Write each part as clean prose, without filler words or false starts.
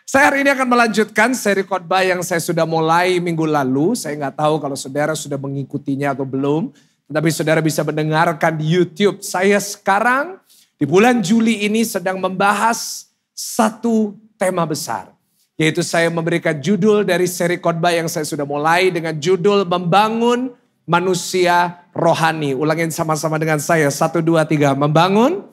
Saya hari ini akan melanjutkan seri khotbah yang saya sudah mulai minggu lalu. Saya nggak tahu kalau saudara sudah mengikutinya atau belum. Tetapi saudara bisa mendengarkan di YouTube. Saya sekarang di bulan Juli ini sedang membahas satu tema besar. Yaitu saya memberikan judul dari seri khotbah yang saya sudah mulai dengan judul Membangun Manusia Rohani. Ulangin sama-sama dengan saya. 1, 2, 3. Membangun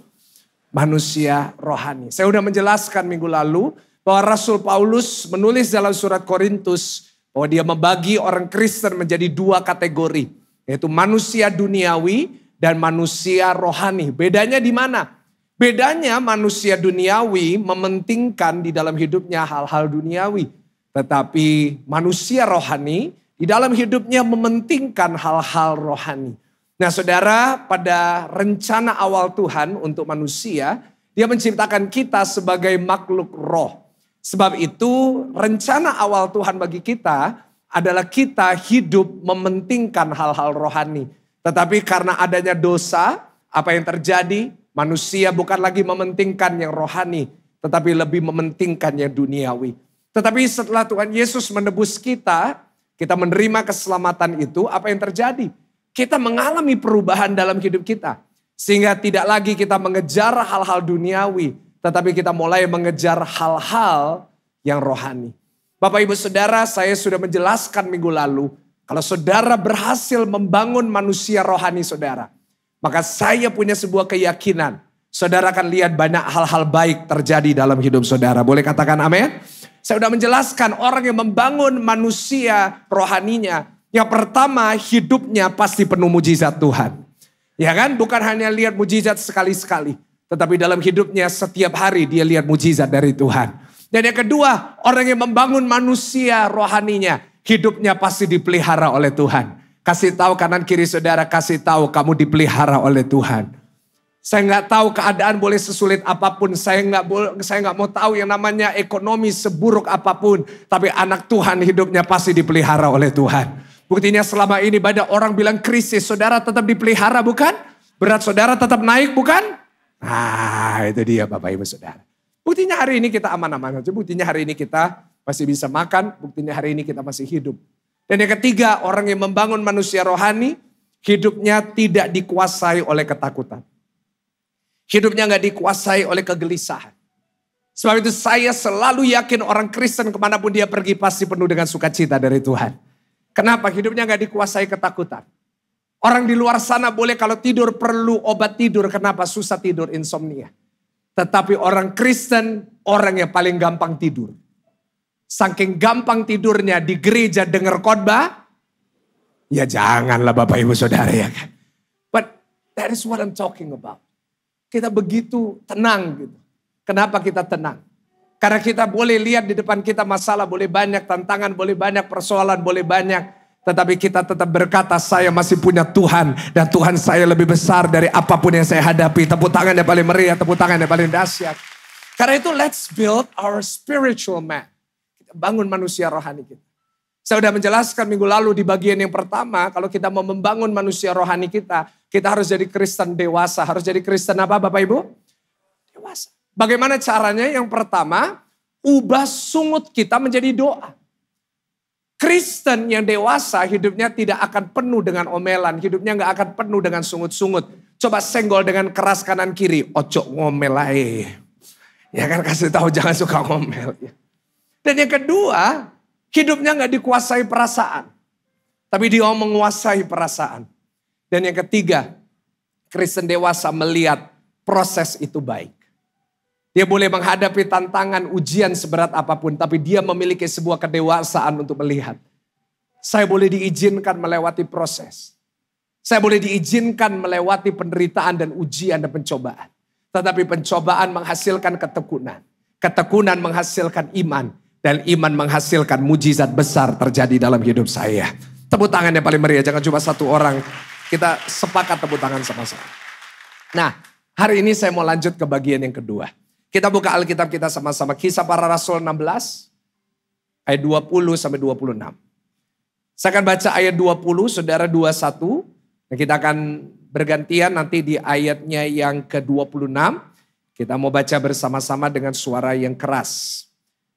manusia rohani. Saya sudah menjelaskan minggu lalu bahwa Rasul Paulus menulis dalam surat Korintus bahwa dia membagi orang Kristen menjadi 2 kategori. Yaitu manusia duniawi dan manusia rohani. Bedanya di mana? Bedanya manusia duniawi mementingkan di dalam hidupnya hal-hal duniawi. Tetapi manusia rohani di dalam hidupnya mementingkan hal-hal rohani. Nah saudara, pada rencana awal Tuhan untuk manusia, dia menciptakan kita sebagai makhluk roh. Sebab itu rencana awal Tuhan bagi kita adalah kita hidup mementingkan hal-hal rohani. Tetapi karena adanya dosa, apa yang terjadi? Manusia bukan lagi mementingkan yang rohani, tetapi lebih mementingkan yang duniawi. Tetapi setelah Tuhan Yesus menebus kita menerima keselamatan itu, apa yang terjadi? Kita mengalami perubahan dalam hidup kita. Sehingga tidak lagi kita mengejar hal-hal duniawi, tetapi kita mulai mengejar hal-hal yang rohani. Bapak ibu saudara, saya sudah menjelaskan minggu lalu. Kalau saudara berhasil membangun manusia rohani saudara, maka saya punya sebuah keyakinan. Saudara akan lihat banyak hal-hal baik terjadi dalam hidup saudara. Boleh katakan amin? Saya sudah menjelaskan orang yang membangun manusia rohaninya. Yang pertama hidupnya pasti penuh mujizat Tuhan. Ya kan? Bukan hanya lihat mujizat sekali-sekali. Tetapi dalam hidupnya setiap hari dia lihat mujizat dari Tuhan. Dan yang kedua, orang yang membangun manusia rohaninya, hidupnya pasti dipelihara oleh Tuhan. Kasih tahu kanan kiri saudara, kasih tahu kamu dipelihara oleh Tuhan. Saya nggak tahu keadaan boleh sesulit apapun, saya nggak mau tahu yang namanya ekonomi seburuk apapun, tapi anak Tuhan hidupnya pasti dipelihara oleh Tuhan. Buktinya selama ini banyak orang bilang krisis, saudara tetap dipelihara bukan? Berat saudara tetap naik bukan? Nah itu dia Bapak Ibu Saudara. Buktinya hari ini kita aman-aman aja. Buktinya hari ini kita masih bisa makan. Buktinya hari ini kita masih hidup. Dan yang ketiga, orang yang membangun manusia rohani, hidupnya tidak dikuasai oleh ketakutan. Hidupnya gak dikuasai oleh kegelisahan. Sebab itu saya selalu yakin orang Kristen kemanapun dia pergi pasti penuh dengan sukacita dari Tuhan. Kenapa? Hidupnya gak dikuasai ketakutan. Orang di luar sana boleh kalau tidur perlu obat tidur. Kenapa? Susah tidur, insomnia. Tetapi orang Kristen, orang yang paling gampang tidur. Saking gampang tidurnya di gereja dengar khotbah. Ya janganlah Bapak Ibu Saudara ya kan. But that is what I'm talking about. Kita begitu tenang gitu. Kenapa kita tenang? Karena kita boleh lihat di depan kita masalah boleh banyak, tantangan boleh banyak, persoalan boleh banyak. Tetapi kita tetap berkata saya masih punya Tuhan. Dan Tuhan saya lebih besar dari apapun yang saya hadapi. Tepuk tangan yang paling meriah, tepuk tangan yang paling dahsyat. Karena itu let's build our spiritual man. Kita bangun manusia rohani kita. Saya sudah menjelaskan minggu lalu di bagian yang pertama. Kalau kita mau membangun manusia rohani kita harus jadi Kristen dewasa. Harus jadi Kristen apa Bapak Ibu? Dewasa. Bagaimana caranya? Yang pertama, ubah sungut kita menjadi doa. Kristen yang dewasa hidupnya tidak akan penuh dengan omelan. Hidupnya gak akan penuh dengan sungut-sungut. Coba senggol dengan keras kanan kiri. Ojo ngomel aja. Ya kan kasih tahu jangan suka ngomel. Dan yang kedua, hidupnya gak dikuasai perasaan. Tapi dia menguasai perasaan. Dan yang ketiga, Kristen dewasa melihat proses itu baik. Dia boleh menghadapi tantangan ujian seberat apapun. Tapi dia memiliki sebuah kedewasaan untuk melihat. Saya boleh diizinkan melewati proses. Saya boleh diizinkan melewati penderitaan dan ujian dan pencobaan. Tetapi pencobaan menghasilkan ketekunan. Ketekunan menghasilkan iman. Dan iman menghasilkan mujizat besar terjadi dalam hidup saya. Tepuk tangan yang paling meriah. Jangan cuma satu orang. Kita sepakat tepuk tangan sama-sama. Nah, hari ini saya mau lanjut ke bagian yang kedua. Kita buka Alkitab kita sama-sama. Kisah Para Rasul 16 ayat 20 sampai 26. Saya akan baca ayat 20, saudara 21. Dan kita akan bergantian nanti di ayatnya yang ke-26. Kita mau baca bersama-sama dengan suara yang keras.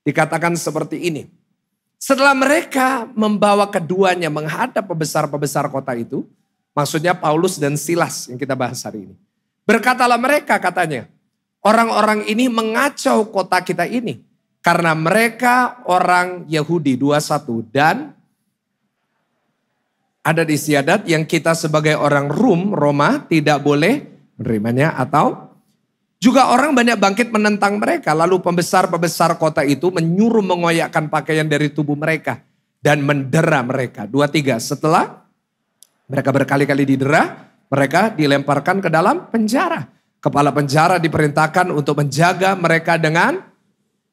Dikatakan seperti ini. Setelah mereka membawa keduanya menghadap pembesar-pembesar kota itu, maksudnya Paulus dan Silas yang kita bahas hari ini. Berkatalah mereka katanya, orang-orang ini mengacau kota kita ini. Karena mereka orang Yahudi 21 dan ada istiadat yang kita sebagai orang Roma tidak boleh menerimanya atau juga orang banyak bangkit menentang mereka. Lalu pembesar-pembesar kota itu menyuruh mengoyakkan pakaian dari tubuh mereka. Dan mendera mereka. 23. Setelah mereka berkali-kali didera, mereka dilemparkan ke dalam penjara. Kepala penjara diperintahkan untuk menjaga mereka dengan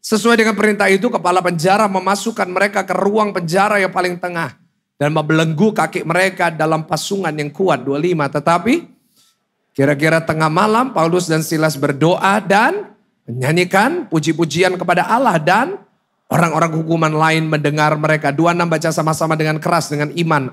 sesuai dengan perintah itu. Kepala penjara memasukkan mereka ke ruang penjara yang paling tengah. Dan membelenggu kaki mereka dalam pasungan yang kuat. 25. Tetapi kira-kira tengah malam Paulus dan Silas berdoa dan menyanyikan puji-pujian kepada Allah. Dan orang-orang hukuman lain mendengar mereka. 26 baca sama-sama dengan keras, dengan iman.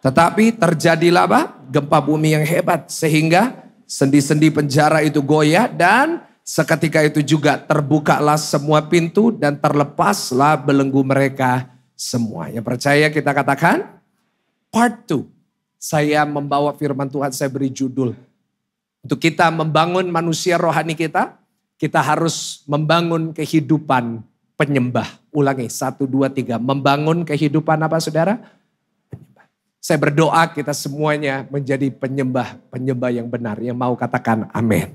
Tetapi terjadilah gempa bumi yang hebat. Sehingga sendi-sendi penjara itu goyah. Dan seketika itu juga terbukalah semua pintu. Dan terlepaslah belenggu mereka semua. Yang percaya kita katakan part 2. Saya membawa firman Tuhan, saya beri judul. Untuk kita membangun manusia rohani kita harus membangun kehidupan penyembah. Ulangi, 1, 2, 3. Membangun kehidupan apa saudara? Penyembah. Saya berdoa kita semuanya menjadi penyembah yang benar. Yang mau katakan amin.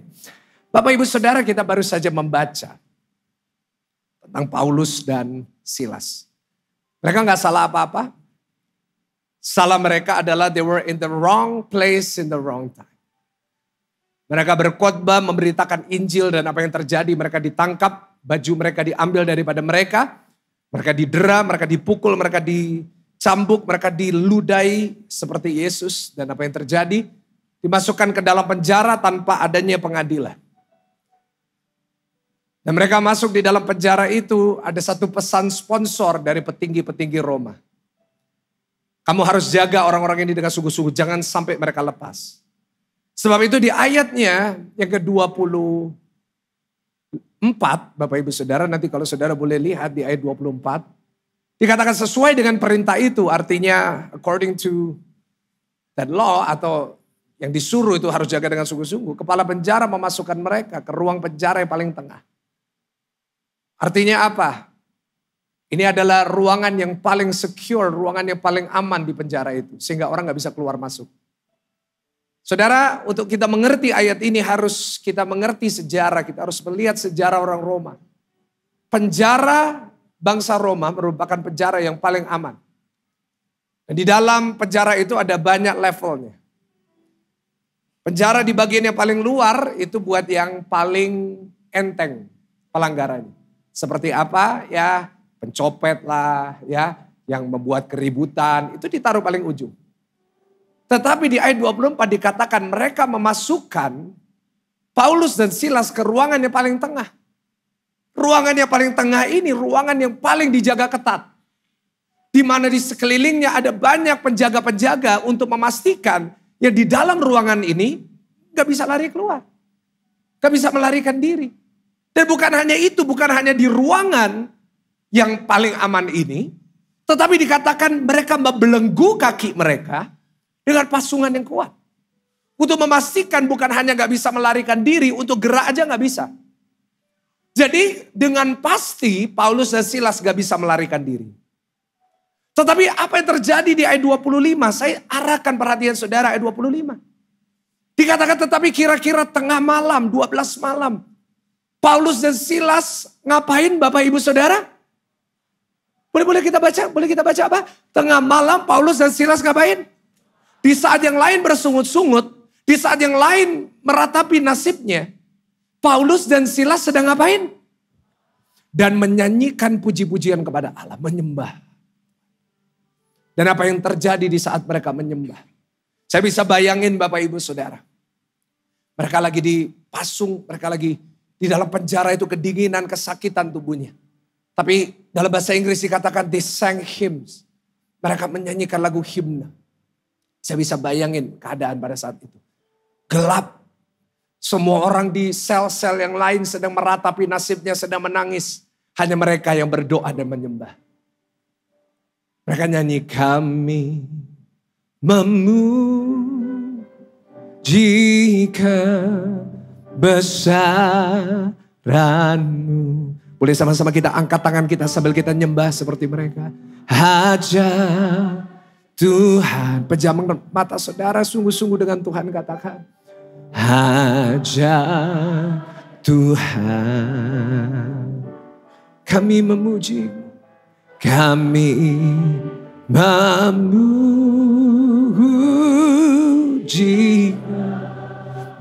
Bapak ibu saudara, kita baru saja membaca tentang Paulus dan Silas. Mereka gak salah apa-apa. Salah mereka adalah they were in the wrong place in the wrong time. Mereka berkhotbah, memberitakan Injil dan apa yang terjadi. Mereka ditangkap, baju mereka diambil daripada mereka. Mereka didera, mereka dipukul, mereka dicambuk, mereka diludai seperti Yesus. Dan apa yang terjadi? Dimasukkan ke dalam penjara tanpa adanya pengadilan. Dan mereka masuk di dalam penjara itu, ada satu pesan sponsor dari petinggi-petinggi Roma. Kamu harus jaga orang-orang ini dengan sungguh-sungguh. Jangan sampai mereka lepas. Sebab itu di ayatnya yang ke-24. Bapak ibu saudara, nanti kalau saudara boleh lihat di ayat 24. Dikatakan sesuai dengan perintah itu. Artinya according to that law atau yang disuruh itu harus jaga dengan sungguh-sungguh. Kepala penjara memasukkan mereka ke ruang penjara yang paling tengah. Artinya apa? Ini adalah ruangan yang paling secure, ruangan yang paling aman di penjara itu. Sehingga orang gak bisa keluar masuk. Saudara, untuk kita mengerti ayat ini harus kita mengerti sejarah. Kita harus melihat sejarah orang Roma. Penjara bangsa Roma merupakan penjara yang paling aman. Dan di dalam penjara itu ada banyak levelnya. Penjara di bagian yang paling luar itu buat yang paling enteng pelanggarannya. Seperti apa? Ya, pencopet lah, ya, yang membuat keributan, itu ditaruh paling ujung. Tetapi di ayat 24 dikatakan mereka memasukkan Paulus dan Silas ke ruangan yang paling tengah. Ruangan yang paling tengah ini ruangan yang paling dijaga ketat. Di mana di sekelilingnya ada banyak penjaga-penjaga untuk memastikan yang di dalam ruangan ini gak bisa lari keluar. Gak bisa melarikan diri. Dan bukan hanya itu, bukan hanya di ruangan yang paling aman ini, tetapi dikatakan mereka membelenggu kaki mereka dengan pasungan yang kuat. Untuk memastikan bukan hanya gak bisa melarikan diri, untuk gerak aja gak bisa. Jadi dengan pasti Paulus dan Silas gak bisa melarikan diri. Tetapi apa yang terjadi di ayat 25, saya arahkan perhatian saudara ayat 25. Dikatakan tetapi kira-kira tengah malam, 12 malam. Paulus dan Silas ngapain Bapak Ibu Saudara? Boleh kita baca apa? Tengah malam Paulus dan Silas ngapain? Di saat yang lain bersungut-sungut, di saat yang lain meratapi nasibnya, Paulus dan Silas sedang ngapain? Dan menyanyikan puji-pujian kepada Allah, menyembah. Dan apa yang terjadi di saat mereka menyembah? Saya bisa bayangin Bapak Ibu Saudara. Mereka lagi dipasung, mereka lagi di dalam penjara itu kedinginan, kesakitan tubuhnya. Tapi dalam bahasa Inggris dikatakan they sang hymns. Mereka menyanyikan lagu himne. Saya bisa bayangin keadaan pada saat itu. Gelap. Semua orang di sel-sel yang lain sedang meratapi nasibnya, sedang menangis. Hanya mereka yang berdoa dan menyembah. Mereka nyanyi, kami memuji kebesaran-Mu. Boleh sama-sama kita angkat tangan kita sambil kita nyembah seperti mereka. Hajat Tuhan. Pejamkan mata saudara sungguh-sungguh dengan Tuhan, katakan. Hajat Tuhan. Kami memuji. Kami memuji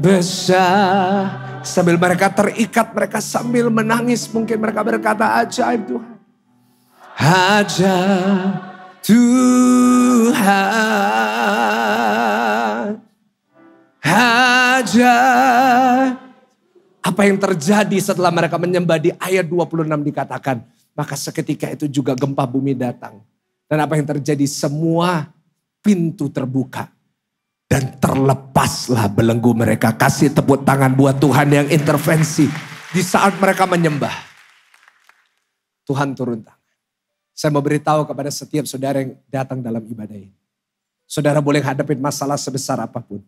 besar. Sambil mereka terikat, mereka sambil menangis. Mungkin mereka berkata, ajaib Tuhan. Ajaib Tuhan. Ajaib. Apa yang terjadi setelah mereka menyembah di ayat 26 dikatakan. Maka seketika itu juga gempa bumi datang. Dan apa yang terjadi, semua pintu terbuka. Dan terlepaslah belenggu mereka. Kasih tepuk tangan buat Tuhan yang intervensi. Di saat mereka menyembah. Tuhan turun tangan. Saya mau beritahu kepada setiap saudara yang datang dalam ibadah ini. Saudara boleh hadapin masalah sebesar apapun.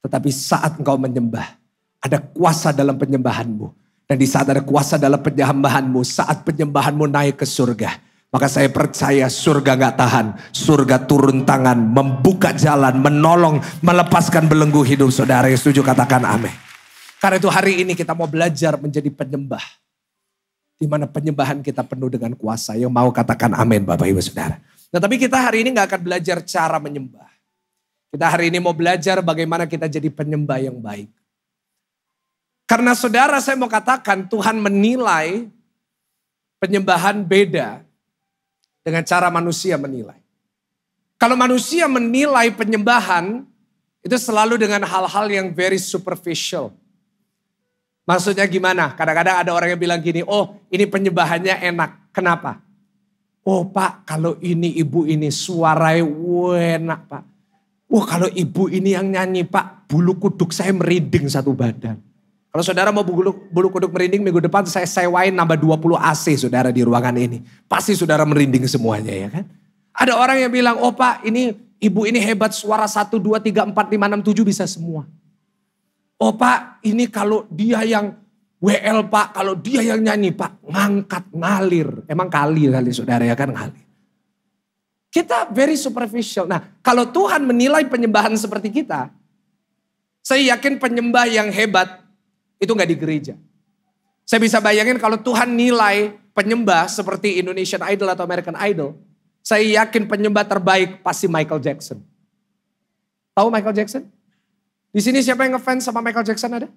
Tetapi saat engkau menyembah. Ada kuasa dalam penyembahanmu. Dan di saat ada kuasa dalam penyembahanmu. Saat penyembahanmu naik ke surga. Maka saya percaya surga gak tahan. Surga turun tangan, membuka jalan, menolong, melepaskan belenggu hidup saudara. Yang setuju katakan amin. Karena itu hari ini kita mau belajar menjadi penyembah. Di mana penyembahan kita penuh dengan kuasa. Yang mau katakan amin Bapak Ibu Saudara. Nah tapi kita hari ini gak akan belajar cara menyembah. Kita hari ini mau belajar bagaimana kita jadi penyembah yang baik. Karena saudara saya mau katakan Tuhan menilai penyembahan beda dengan cara manusia menilai. Kalau manusia menilai penyembahan, itu selalu dengan hal-hal yang very superficial. Maksudnya gimana? Kadang-kadang ada orang yang bilang gini, oh ini penyembahannya enak. Kenapa? Oh Pak, kalau ini ibu ini suaranya enak Pak. Oh kalau ibu ini yang nyanyi Pak, bulu kuduk saya merinding satu badan. Kalau saudara mau bulu kuduk merinding minggu depan saya sewain nambah 20 AC saudara di ruangan ini. Pasti saudara merinding semuanya ya kan. Ada orang yang bilang, oh Pak ini ibu ini hebat suara 1, 2, 3, 4, 5, 6, 7 bisa semua. Oh Pak ini kalau dia yang WL Pak, kalau dia yang nyanyi Pak ngangkat ngalir. Emang kali saudara ya kan ngalir. Kita very superficial. Nah kalau Tuhan menilai penyembahan seperti kita. Saya yakin penyembah yang hebat itu gak di gereja. Saya bisa bayangin kalau Tuhan nilai penyembah seperti Indonesian Idol atau American Idol. Saya yakin penyembah terbaik pasti Michael Jackson. Tahu Michael Jackson? Di sini siapa yang ngefans sama Michael Jackson ada?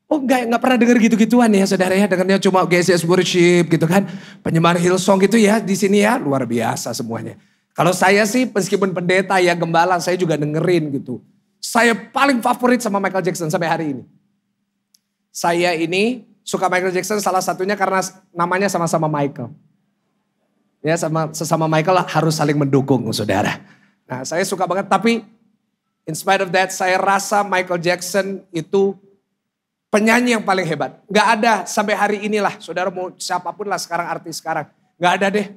Oh enggak pernah dengar gitu-gituan ya saudara ya. Dengarnya cuma GSS Worship gitu kan. Penyembahan Hillsong gitu ya di sini ya. Luar biasa semuanya. Kalau saya sih meskipun pendeta ya gembala saya juga dengerin gitu. Saya paling favorit sama Michael Jackson sampai hari ini. Saya ini suka Michael Jackson salah satunya karena namanya sama-sama Michael. Ya sesama Michael harus saling mendukung saudara. Nah saya suka banget tapi in spite of that saya rasa Michael Jackson itu penyanyi yang paling hebat. Gak ada sampai hari inilah saudara mau siapapun lah sekarang artis sekarang. Gak ada deh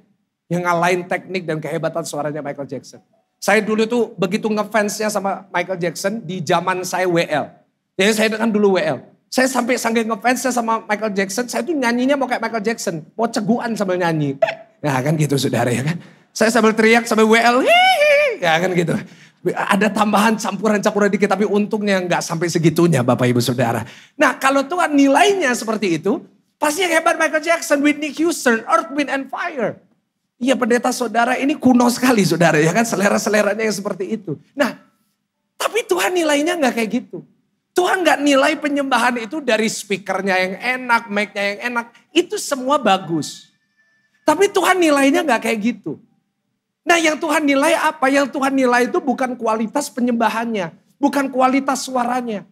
yang ngalahin teknik dan kehebatan suaranya Michael Jackson. Saya dulu tuh begitu ngefansnya sama Michael Jackson di zaman saya WL. Jadi saya kan dulu WL. Saya sampai saking ngefansnya sama Michael Jackson, saya tuh nyanyinya mau kayak Michael Jackson. Mau ceguan sambil nyanyi. Nah kan gitu saudara ya kan. Saya sambil teriak sambil WL, hihi. Ya kan gitu. Ada tambahan campuran-campuran dikit, tapi untungnya nggak sampai segitunya Bapak Ibu Saudara. Nah kalau Tuhan nilainya seperti itu, pasti yang hebat Michael Jackson, Whitney Houston, Earth, Wind and Fire. Iya pendeta saudara ini kuno sekali saudara ya kan, selera-seleranya yang seperti itu. Nah tapi Tuhan nilainya nggak kayak gitu. Tuhan gak nilai penyembahan itu dari speakernya yang enak, mic-nya yang enak. Itu semua bagus. Tapi Tuhan nilainya gak kayak gitu. Nah yang Tuhan nilai apa? Yang Tuhan nilai itu bukan kualitas penyembahannya. Bukan kualitas suaranya.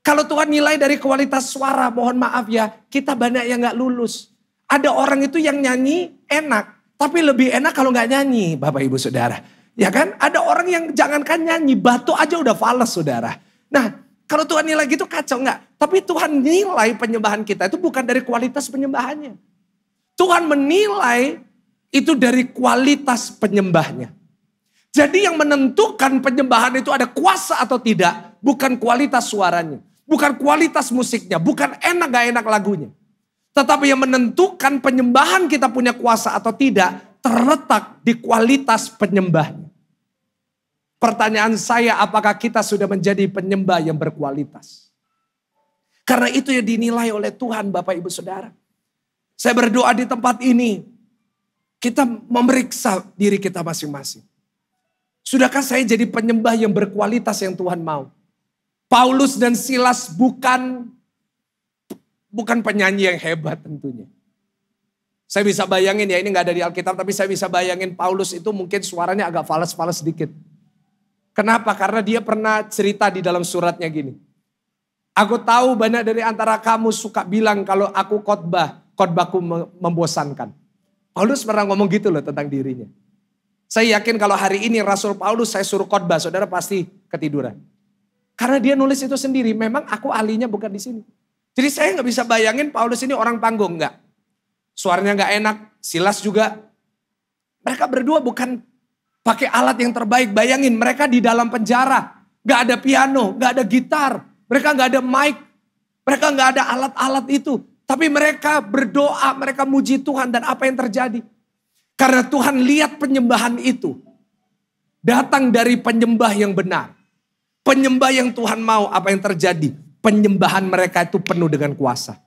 Kalau Tuhan nilai dari kualitas suara, mohon maaf ya, kita banyak yang gak lulus. Ada orang itu yang nyanyi enak, tapi lebih enak kalau gak nyanyi Bapak Ibu Saudara. Ya kan? Ada orang yang jangankan nyanyi, batu aja udah fales saudara. Nah, kalau Tuhan nilai gitu kacau enggak. Tapi Tuhan nilai penyembahan kita itu bukan dari kualitas penyembahannya. Tuhan menilai itu dari kualitas penyembahnya. Jadi yang menentukan penyembahan itu ada kuasa atau tidak, bukan kualitas suaranya, bukan kualitas musiknya, bukan enak gak enak lagunya. Tetapi yang menentukan penyembahan kita punya kuasa atau tidak, terletak di kualitas penyembahnya. Pertanyaan saya, apakah kita sudah menjadi penyembah yang berkualitas? Karena itu yang dinilai oleh Tuhan, Bapak Ibu Saudara. Saya berdoa di tempat ini, kita memeriksa diri kita masing-masing. Sudahkah saya jadi penyembah yang berkualitas yang Tuhan mau? Paulus dan Silas bukan penyanyi yang hebat tentunya. Saya bisa bayangin ya, ini gak ada di Alkitab, tapi saya bisa bayangin Paulus itu mungkin suaranya agak fales-fales sedikit. Kenapa? Karena dia pernah cerita di dalam suratnya gini. Aku tahu banyak dari antara kamu suka bilang kalau aku khotbahku membosankan. Paulus pernah ngomong gitu loh tentang dirinya. Saya yakin kalau hari ini Rasul Paulus saya suruh khotbah, saudara pasti ketiduran. Karena dia nulis itu sendiri, memang aku ahlinya bukan di sini. Jadi saya gak bisa bayangin Paulus ini orang panggung, enggak. Suaranya gak enak, Silas juga. Mereka berdua bukan pakai alat yang terbaik. Bayangin mereka di dalam penjara, gak ada piano, gak ada gitar. Mereka gak ada mic, mereka gak ada alat-alat itu. Tapi mereka berdoa, mereka muji Tuhan dan apa yang terjadi. Karena Tuhan lihat penyembahan itu. Datang dari penyembah yang benar. Penyembah yang Tuhan mau, apa yang terjadi? Penyembahan mereka itu penuh dengan kuasa.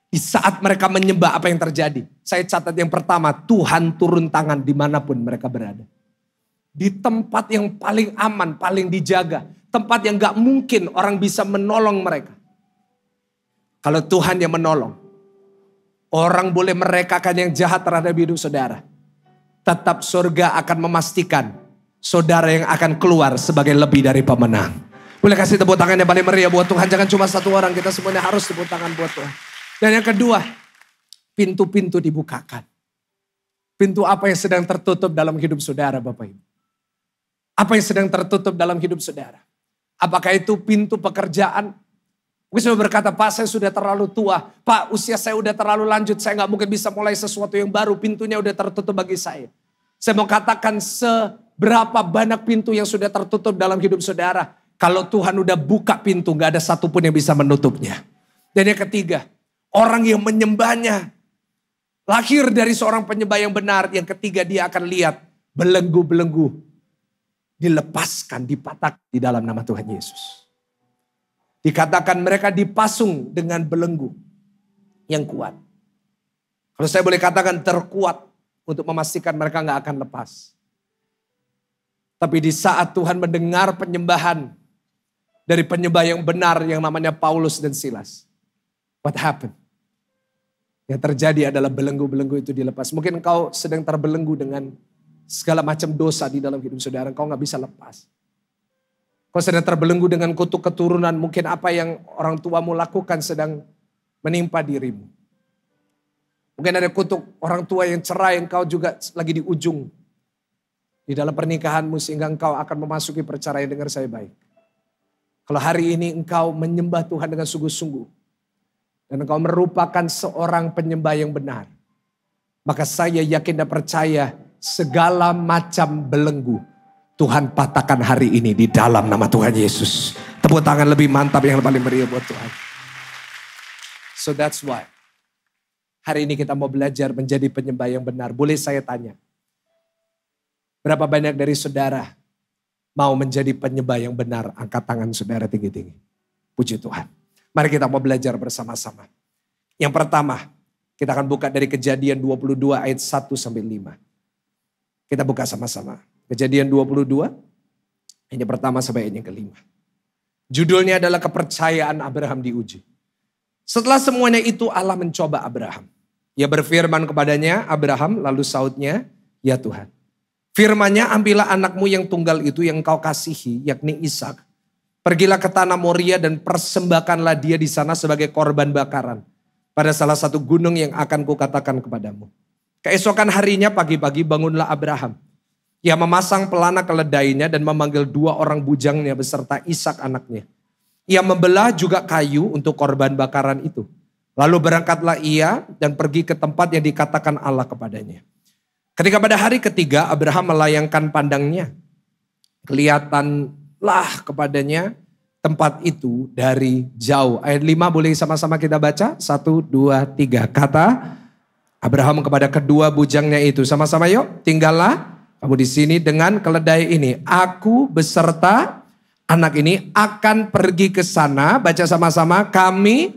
Di saat mereka menyembah, apa yang terjadi? Saya catat yang pertama, Tuhan turun tangan dimanapun mereka berada. Di tempat yang paling aman, paling dijaga. Tempat yang gak mungkin orang bisa menolong mereka. Kalau Tuhan yang menolong, orang boleh merekakan yang jahat terhadap hidup saudara. Tetap surga akan memastikan saudara yang akan keluar sebagai lebih dari pemenang. Boleh kasih tepuk tangan yang paling meriah buat Tuhan. Jangan cuma satu orang, kita semuanya harus tepuk tangan buat Tuhan. Dan yang kedua, pintu-pintu dibukakan. Pintu apa yang sedang tertutup dalam hidup saudara Bapak Ibu? Apa yang sedang tertutup dalam hidup saudara? Apakah itu pintu pekerjaan? Mungkin sudah berkata, Pak saya sudah terlalu tua. Pak usia saya udah terlalu lanjut. Saya gak mungkin bisa mulai sesuatu yang baru. Pintunya udah tertutup bagi saya. Saya mau katakan seberapa banyak pintu yang sudah tertutup dalam hidup saudara. Kalau Tuhan udah buka pintu, gak ada satupun yang bisa menutupnya. Dan yang ketiga, orang yang menyembahnya lahir dari seorang penyembah yang benar. Yang ketiga, dia akan lihat belenggu-belenggu dilepaskan, dipatahkan di dalam nama Tuhan Yesus. Dikatakan mereka dipasung dengan belenggu yang kuat. Kalau saya boleh katakan terkuat untuk memastikan mereka gak akan lepas. Tapi di saat Tuhan mendengar penyembahan dari penyembah yang benar yang namanya Paulus dan Silas. What happened? Yang terjadi adalah belenggu-belenggu itu dilepas. Mungkin engkau sedang terbelenggu dengan segala macam dosa di dalam hidup saudara. Engkau gak bisa lepas. Kau sedang terbelenggu dengan kutuk keturunan. Mungkin apa yang orang tuamu lakukan sedang menimpa dirimu. Mungkin ada kutuk orang tua yang cerai. Engkau juga lagi di ujung. Di dalam pernikahanmu sehingga engkau akan memasuki perceraian. Dengar saya baik. Kalau hari ini engkau menyembah Tuhan dengan sungguh-sungguh. Dan engkau merupakan seorang penyembah yang benar. Maka saya yakin dan percaya segala macam belenggu Tuhan patahkan hari ini di dalam nama Tuhan Yesus. Tepuk tangan lebih mantap yang paling meriah buat Tuhan. So that's why. Hari ini kita mau belajar menjadi penyembah yang benar. Boleh saya tanya? Berapa banyak dari saudara mau menjadi penyembah yang benar? Angkat tangan saudara tinggi-tinggi. Puji Tuhan. Mari kita mau belajar bersama-sama. Yang pertama, kita akan buka dari Kejadian 22 ayat 1 sampai 5. Kita buka sama-sama. Kejadian 22, ayat yang pertama sampai ayat yang kelima. Judulnya adalah kepercayaan Abraham diuji. Setelah semuanya itu Allah mencoba Abraham. Ia berfirman kepadanya, Abraham, lalu sautnya, ya Tuhan. Firman-Nya, ambillah anakmu yang tunggal itu yang kau kasihi, yakni Ishak. Pergilah ke tanah Moria dan persembahkanlah dia di sana sebagai korban bakaran. Pada salah satu gunung yang akan kukatakan kepadamu. Keesokan harinya pagi-pagi bangunlah Abraham. Ia memasang pelana keledainya dan memanggil 2 orang bujangnya beserta Ishak anaknya. Ia membelah juga kayu untuk korban bakaran itu. Lalu berangkatlah ia dan pergi ke tempat yang dikatakan Allah kepadanya. Ketika pada hari ketiga Abraham melayangkan pandangnya, kelihatanlah kepadanya tempat itu dari jauh. Ayat 5 boleh sama-sama kita baca? 1, 2, 3. Kata Abraham kepada kedua bujangnya itu. Sama-sama yuk, tinggallah kamu di sini dengan keledai ini. Aku beserta anak ini akan pergi ke sana. Baca sama-sama, kami,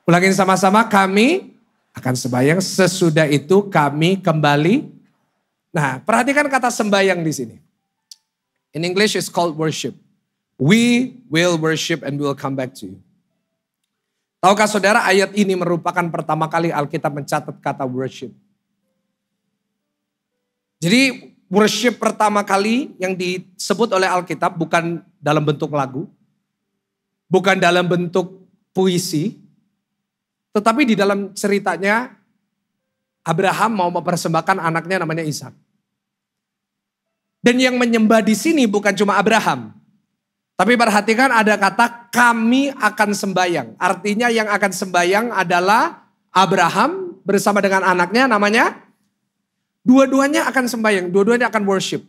ulangin sama-sama, kami akan sembahyang. Sesudah itu kami kembali. Nah, perhatikan kata sembahyang di sini. In English it's called worship. We will worship and we will come back to you. Tahukah saudara, ayat ini merupakan pertama kali Alkitab mencatat kata worship. Jadi worship pertama kali yang disebut oleh Alkitab bukan dalam bentuk lagu, bukan dalam bentuk puisi, tetapi di dalam ceritanya Abraham mau mempersembahkan anaknya namanya Ishak. Dan yang menyembah di sini bukan cuma Abraham. Tapi perhatikan ada kata kami akan sembahyang. Artinya yang akan sembahyang adalah Abraham bersama dengan anaknya namanya. Dua-duanya akan sembahyang, dua-duanya akan worship.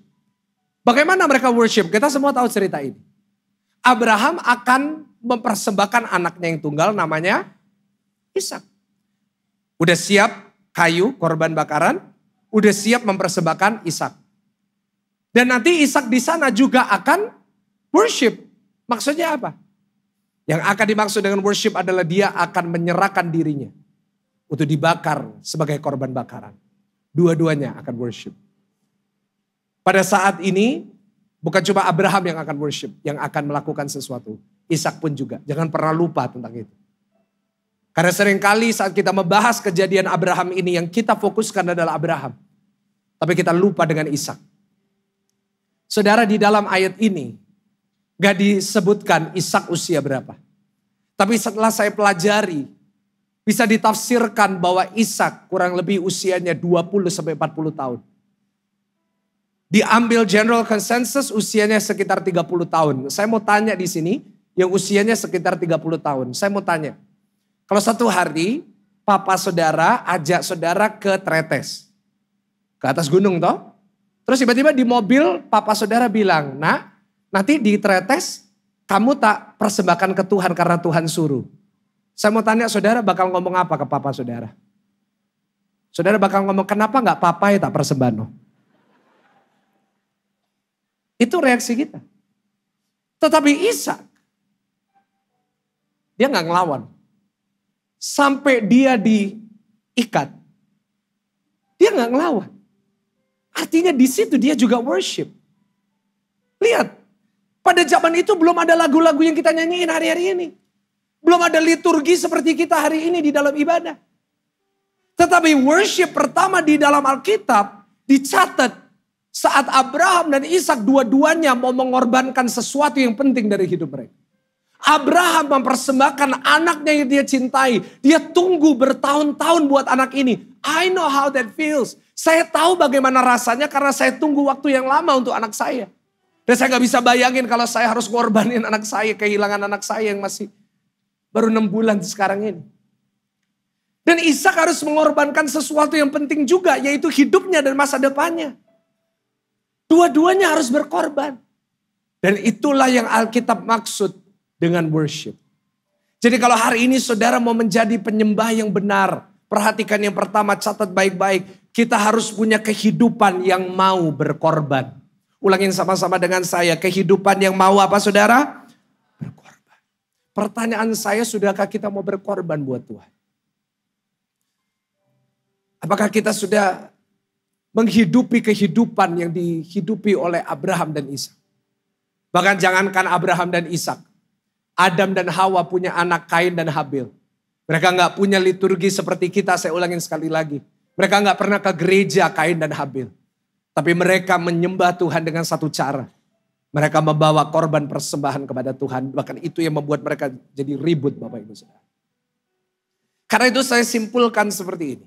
Bagaimana mereka worship? Kita semua tahu cerita ini. Abraham akan mempersembahkan anaknya yang tunggal namanya Ishak. Udah siap kayu korban bakaran, udah siap mempersembahkan Ishak. Dan nanti Ishak di sana juga akan worship. Maksudnya apa? Yang akan dimaksud dengan worship adalah dia akan menyerahkan dirinya untuk dibakar sebagai korban bakaran. Dua-duanya akan worship. Pada saat ini bukan cuma Abraham yang akan worship, yang akan melakukan sesuatu. Ishak pun juga. Jangan pernah lupa tentang itu. Karena seringkali saat kita membahas kejadian Abraham ini yang kita fokuskan adalah Abraham. Tapi kita lupa dengan Ishak. Saudara, di dalam ayat ini gak disebutkan Ishak usia berapa. Tapi setelah saya pelajari, bisa ditafsirkan bahwa Ishak kurang lebih usianya 20-40 tahun. Diambil general consensus usianya sekitar 30 tahun. Saya mau tanya di sini yang usianya sekitar 30 tahun. Saya mau tanya, kalau satu hari papa saudara ajak saudara ke Tretes. Ke atas gunung toh. Terus tiba-tiba di mobil papa saudara bilang, "Nak, nanti di Tretes kamu tak persembahkan ke Tuhan karena Tuhan suruh." Saya mau tanya saudara bakal ngomong apa ke papa saudara? Saudara bakal ngomong, "Kenapa gak papa ya tak persembahan?" Itu reaksi kita. Tetapi Ishak, dia gak ngelawan. Sampai dia diikat, dia gak ngelawan. Artinya di situ dia juga worship. Lihat, pada zaman itu belum ada lagu-lagu yang kita nyanyiin hari-hari ini. Belum ada liturgi seperti kita hari ini di dalam ibadah. Tetapi worship pertama di dalam Alkitab dicatat saat Abraham dan Ishak dua-duanya mau mengorbankan sesuatu yang penting dari hidup mereka. Abraham mempersembahkan anaknya yang dia cintai. Dia tunggu bertahun-tahun buat anak ini. I know how that feels. Saya tahu bagaimana rasanya karena saya tunggu waktu yang lama untuk anak saya. Dan saya gak bisa bayangin kalau saya harus ngorbanin anak saya, kehilangan anak saya yang masih baru 6 bulan sekarang ini. Dan Ishak harus mengorbankan sesuatu yang penting juga, yaitu hidupnya dan masa depannya. Dua-duanya harus berkorban. Dan itulah yang Alkitab maksud dengan worship. Jadi kalau hari ini saudara mau menjadi penyembah yang benar, perhatikan yang pertama, catat baik-baik. Kita harus punya kehidupan yang mau berkorban. Ulangin sama-sama dengan saya, kehidupan yang mau apa saudara? Berkorban. Pertanyaan saya, sudahkah kita mau berkorban buat Tuhan? Apakah kita sudah menghidupi kehidupan yang dihidupi oleh Abraham dan Ishak? Bahkan jangankan Abraham dan Ishak, Adam dan Hawa punya anak Kain dan Habil. Mereka gak punya liturgi seperti kita, saya ulangin sekali lagi. Mereka gak pernah ke gereja Kain dan Habil. Tapi mereka menyembah Tuhan dengan satu cara. Mereka membawa korban persembahan kepada Tuhan. Bahkan itu yang membuat mereka jadi ribut Bapak Ibu Saudara. Karena itu saya simpulkan seperti ini.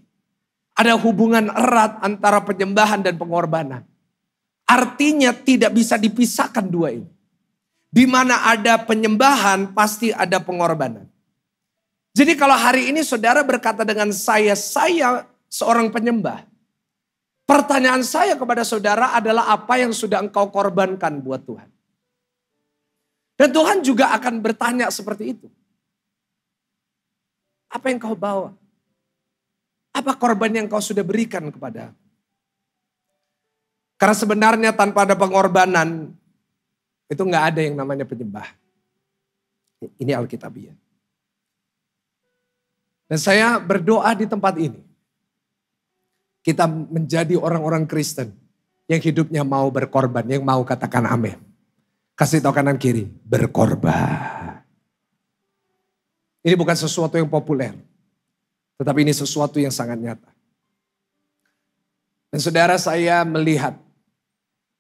Ada hubungan erat antara penyembahan dan pengorbanan. Artinya tidak bisa dipisahkan dua ini. Di mana ada penyembahan pasti ada pengorbanan. Jadi kalau hari ini saudara berkata dengan saya seorang penyembah. Pertanyaan saya kepada saudara adalah apa yang sudah engkau korbankan buat Tuhan. Dan Tuhan juga akan bertanya seperti itu. Apa yang kau bawa? Apa korban yang kau sudah berikan kepada aku? Karena sebenarnya tanpa ada pengorbanan, itu gak ada yang namanya penyembah. Ini Alkitabiah. Dan saya berdoa di tempat ini. Kita menjadi orang-orang Kristen yang hidupnya mau berkorban, yang mau katakan amin. Kasih tahu kanan kiri, berkorban. Ini bukan sesuatu yang populer. Tetapi ini sesuatu yang sangat nyata. Dan saudara, saya melihat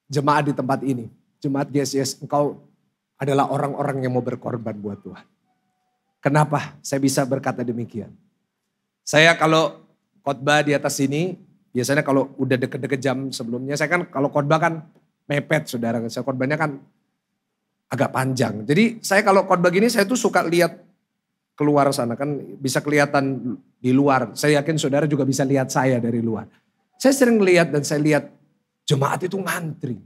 jemaat di tempat ini. Jemaat GSIS, engkau adalah orang-orang yang mau berkorban buat Tuhan. Kenapa saya bisa berkata demikian? Saya kalau khotbah di atas sini, biasanya kalau udah deket-deket jam sebelumnya, saya kan kalau khotbah kan mepet saudara. Saya khotbahnya kan agak panjang. Jadi saya kalau khotbah gini saya tuh suka lihat keluar sana. Kan bisa kelihatan di luar. Saya yakin saudara juga bisa lihat saya dari luar. Saya sering lihat dan saya lihat jemaat itu ngantri.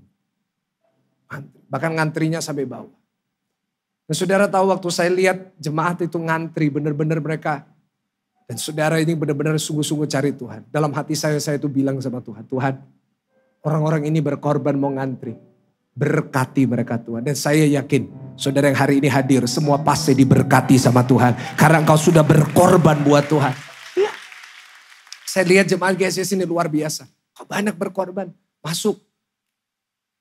Bahkan ngantrinya sampai bawah. Dan saudara tahu waktu saya lihat jemaat itu ngantri, benar-benar mereka. Dan saudara ini benar-benar sungguh-sungguh cari Tuhan. Dalam hati saya itu bilang sama Tuhan, Tuhan orang-orang ini berkorban mau ngantri. Berkati mereka Tuhan. Dan saya yakin saudara yang hari ini hadir, semua pasti diberkati sama Tuhan. Karena engkau sudah berkorban buat Tuhan. Ya. Saya lihat jemaat GSIS ini luar biasa. Kok banyak berkorban, masuk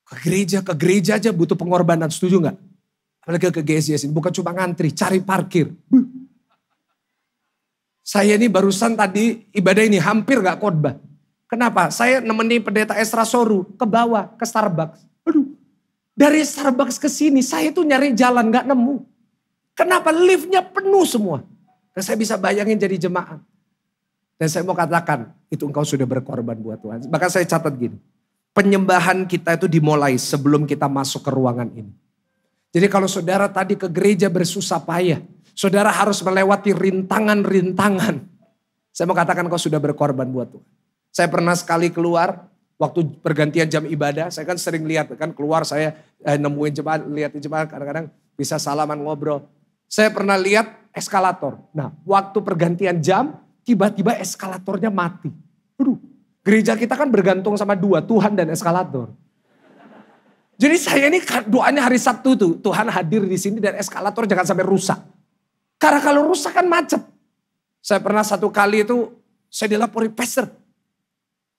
ke gereja aja butuh pengorbanan, setuju gak? Apalagi ke GSIS ini, bukan cuma ngantri, cari parkir. Saya ini barusan tadi ibadah ini hampir gak khotbah. Kenapa? Saya nemenin pendeta Esra Soru ke bawah, ke Starbucks. Aduh, dari Starbucks ke sini saya tuh nyari jalan gak nemu. Kenapa? Liftnya penuh semua. Dan saya bisa bayangin jadi jemaat. Dan saya mau katakan, itu engkau sudah berkorban buat Tuhan. Bahkan saya catat gini, penyembahan kita itu dimulai sebelum kita masuk ke ruangan ini. Jadi kalau saudara tadi ke gereja bersusah payah, saudara harus melewati rintangan-rintangan. Saya mau katakan kau sudah berkorban buat Tuhan. Saya pernah sekali keluar, waktu pergantian jam ibadah, saya kan sering lihat, kan keluar saya nemuin jemaat, lihatin jemaat, kadang-kadang bisa salaman ngobrol. Saya pernah lihat eskalator. Nah, waktu pergantian jam, tiba-tiba eskalatornya mati. Aduh, gereja kita kan bergantung sama dua, Tuhan dan eskalator. Jadi saya ini doanya hari Sabtu tuh, Tuhan hadir di sini dan eskalator jangan sampai rusak. Karena kalau rusak kan macet. Saya pernah satu kali itu, saya dilapori, pastor,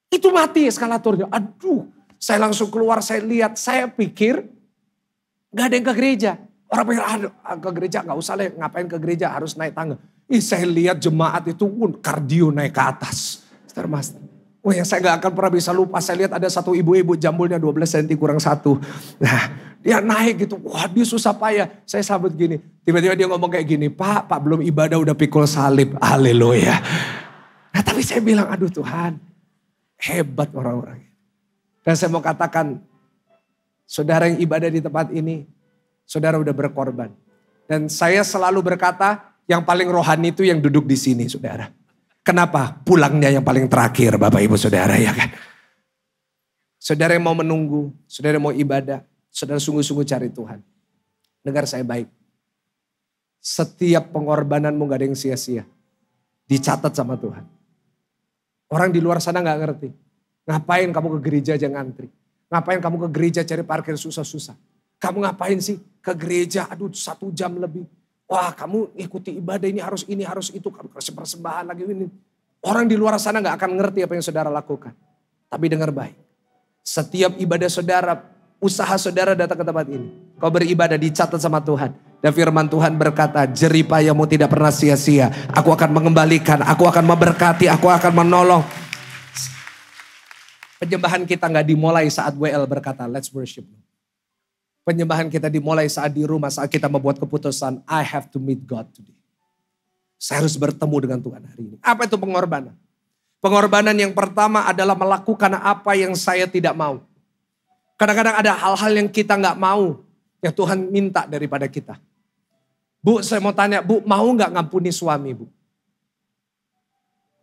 itu mati eskalatornya. Aduh, saya langsung keluar, saya lihat, saya pikir gak ada yang ke gereja. Orang pikir, aduh ke gereja gak usah lah, ngapain ke gereja, harus naik tangga. Saya lihat jemaat itu kardio naik ke atas. Master. Oh yang saya gak akan pernah bisa lupa, saya lihat ada satu ibu-ibu jambulnya 12 cm kurang 1. Nah dia naik gitu, wah dia susah payah. Saya sambut gini, tiba-tiba dia ngomong kayak gini, Pak belum ibadah udah pikul salib, haleluya. Nah tapi saya bilang, aduh Tuhan, hebat orang-orang. Dan saya mau katakan, saudara yang ibadah di tempat ini, saudara udah berkorban. Dan saya selalu berkata, yang paling rohani itu yang duduk di sini saudara. Kenapa? Pulangnya yang paling terakhir Bapak Ibu Saudara ya kan. Saudara yang mau menunggu, saudara yang mau ibadah, saudara sungguh-sungguh cari Tuhan. Dengar saya baik. Setiap pengorbananmu gak ada yang sia-sia. Dicatat sama Tuhan. Orang di luar sana gak ngerti. Ngapain kamu ke gereja aja ngantri. Ngapain kamu ke gereja cari parkir susah-susah. Kamu ngapain sih ke gereja, aduh 1 jam lebih. Wah kamu ikuti ibadah ini harus itu, kamu kasih persembahan lagi ini. Orang di luar sana gak akan ngerti apa yang saudara lakukan. Tapi dengar baik. Setiap ibadah saudara, usaha saudara datang ke tempat ini. Kau beribadah dicatat sama Tuhan. Dan firman Tuhan berkata, jeripayamu tidak pernah sia-sia. Aku akan mengembalikan, aku akan memberkati, aku akan menolong. Penyembahan kita gak dimulai saat WL berkata, let's worship. Penyembahan kita dimulai saat di rumah, saat kita membuat keputusan, I have to meet God today. Saya harus bertemu dengan Tuhan hari ini. Apa itu pengorbanan? Pengorbanan yang pertama adalah melakukan apa yang saya tidak mau. Kadang-kadang ada hal-hal yang kita gak mau, yang Tuhan minta daripada kita. Bu, saya mau tanya, Bu, mau nggak ngampuni suami, Bu?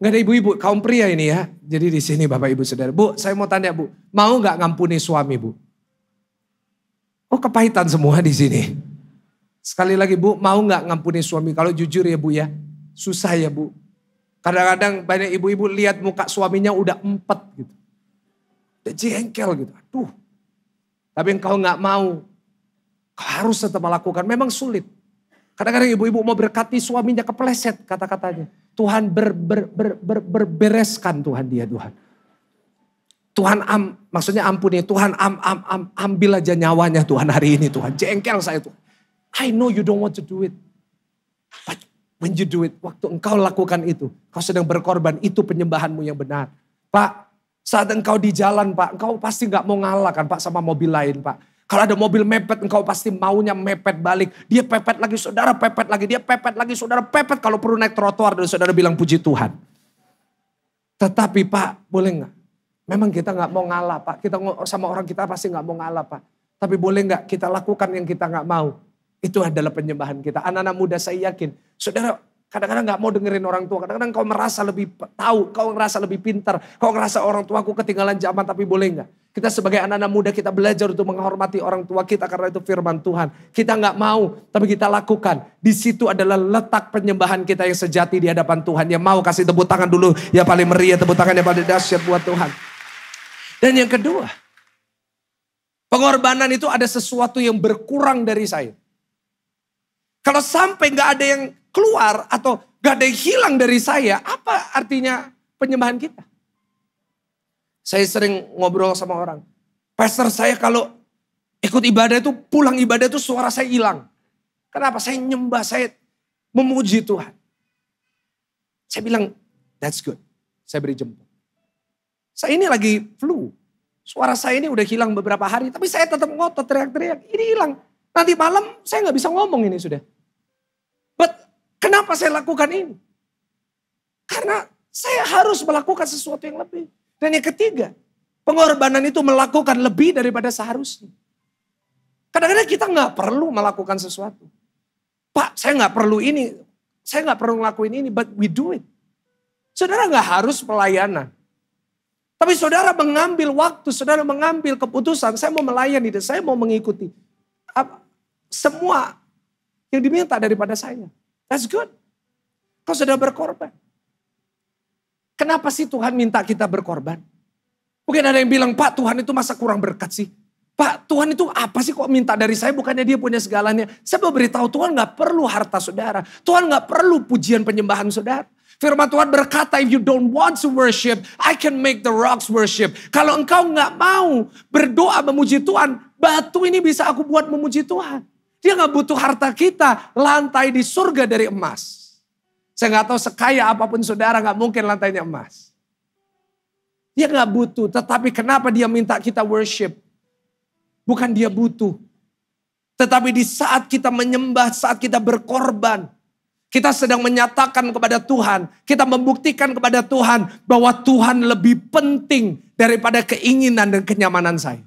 Nggak ada ibu-ibu, kaum pria ini ya. Jadi di sini Bapak Ibu Saudara. Bu, saya mau tanya, Bu, mau nggak ngampuni suami, Bu? Oh, kepahitan semua di sini. Sekali lagi, Bu, mau nggak ngampuni suami? Kalau jujur ya, Bu ya, susah ya, Bu. Kadang-kadang banyak ibu-ibu lihat muka suaminya udah empet gitu. Udah jengkel gitu. Aduh. Tapi engkau nggak mau. Kau harus tetap melakukan. Memang sulit. Kadang-kadang ibu-ibu mau berkati suaminya kepleset kata-katanya. Tuhan berbereskan Tuhan dia Tuhan. Tuhan maksudnya ampuni. Tuhan ambil aja nyawanya Tuhan hari ini Tuhan. Jengkel saya Tuhan. I know you don't want to do it. But when you do it, waktu engkau lakukan itu, kau sedang berkorban, itu penyembahanmu yang benar. Pak, saat engkau di jalan Pak, engkau pasti gak mau ngalah kan Pak sama mobil lain Pak. Kalau ada mobil mepet, engkau pasti maunya mepet balik. Dia pepet lagi, saudara pepet lagi. Dia pepet lagi, saudara pepet. Kalau perlu naik trotoar dan saudara bilang puji Tuhan. Tetapi Pak, boleh gak? Memang kita gak mau ngalah Pak. Kita sama orang kita pasti gak mau ngalah Pak. Tapi boleh gak kita lakukan yang kita gak mau? Itu adalah penyembahan kita. Anak-anak muda saya yakin. Saudara kadang-kadang gak mau dengerin orang tua. Kadang-kadang kau merasa lebih tahu. Kau merasa lebih pintar. Kau merasa orang tuaku ketinggalan zaman. Tapi boleh gak? Kita sebagai anak-anak muda kita belajar untuk menghormati orang tua kita. Karena itu firman Tuhan. Kita gak mau. Tapi kita lakukan. Di situ adalah letak penyembahan kita yang sejati di hadapan Tuhan. Yang mau kasih tepuk tangan dulu. Yang paling meriah. Tepuk tangan yang paling dahsyat buat Tuhan. Dan yang kedua. Pengorbanan itu ada sesuatu yang berkurang dari saya. Kalau sampai gak ada yang keluar atau gak ada yang hilang dari saya, apa artinya penyembahan kita? Saya sering ngobrol sama orang. Pastor saya kalau ikut ibadah itu, pulang ibadah itu suara saya hilang. Kenapa? Saya nyembah, saya memuji Tuhan. Saya bilang, that's good. Saya beri jempol. Saya ini lagi flu. Suara saya ini udah hilang beberapa hari, tapi saya tetap ngotot teriak-teriak. Ini hilang. Nanti malam saya gak bisa ngomong ini sudah. But kenapa saya lakukan ini? Karena saya harus melakukan sesuatu yang lebih. Dan yang ketiga, pengorbanan itu melakukan lebih daripada seharusnya. Kadang-kadang kita gak perlu melakukan sesuatu. Pak, saya gak perlu ini. Saya gak perlu ngelakuin ini, but we do it. Saudara gak harus pelayanan. Tapi saudara mengambil waktu, saudara mengambil keputusan, saya mau melayani, saya mau mengikuti. Semua yang diminta daripada saya. That's good. Kau sudah berkorban. Kenapa sih Tuhan minta kita berkorban? Mungkin ada yang bilang, Pak Tuhan itu masa kurang berkat sih? Pak Tuhan itu apa sih kok minta dari saya? Bukannya dia punya segalanya. Saya mau beritahu Tuhan gak perlu harta saudara. Tuhan gak perlu pujian penyembahan saudara. Firman Tuhan berkata, if you don't want to worship, I can make the rocks worship. Kalau engkau gak mau berdoa memuji Tuhan, batu ini bisa aku buat memuji Tuhan. Dia gak butuh harta kita, lantai di surga dari emas. Saya gak tahu sekaya apapun saudara gak mungkin lantainya emas. Dia gak butuh, tetapi kenapa dia minta kita worship? Bukan dia butuh. Tetapi di saat kita menyembah, saat kita berkorban, kita sedang menyatakan kepada Tuhan, kita membuktikan kepada Tuhan bahwa Tuhan lebih penting daripada keinginan dan kenyamanan saya.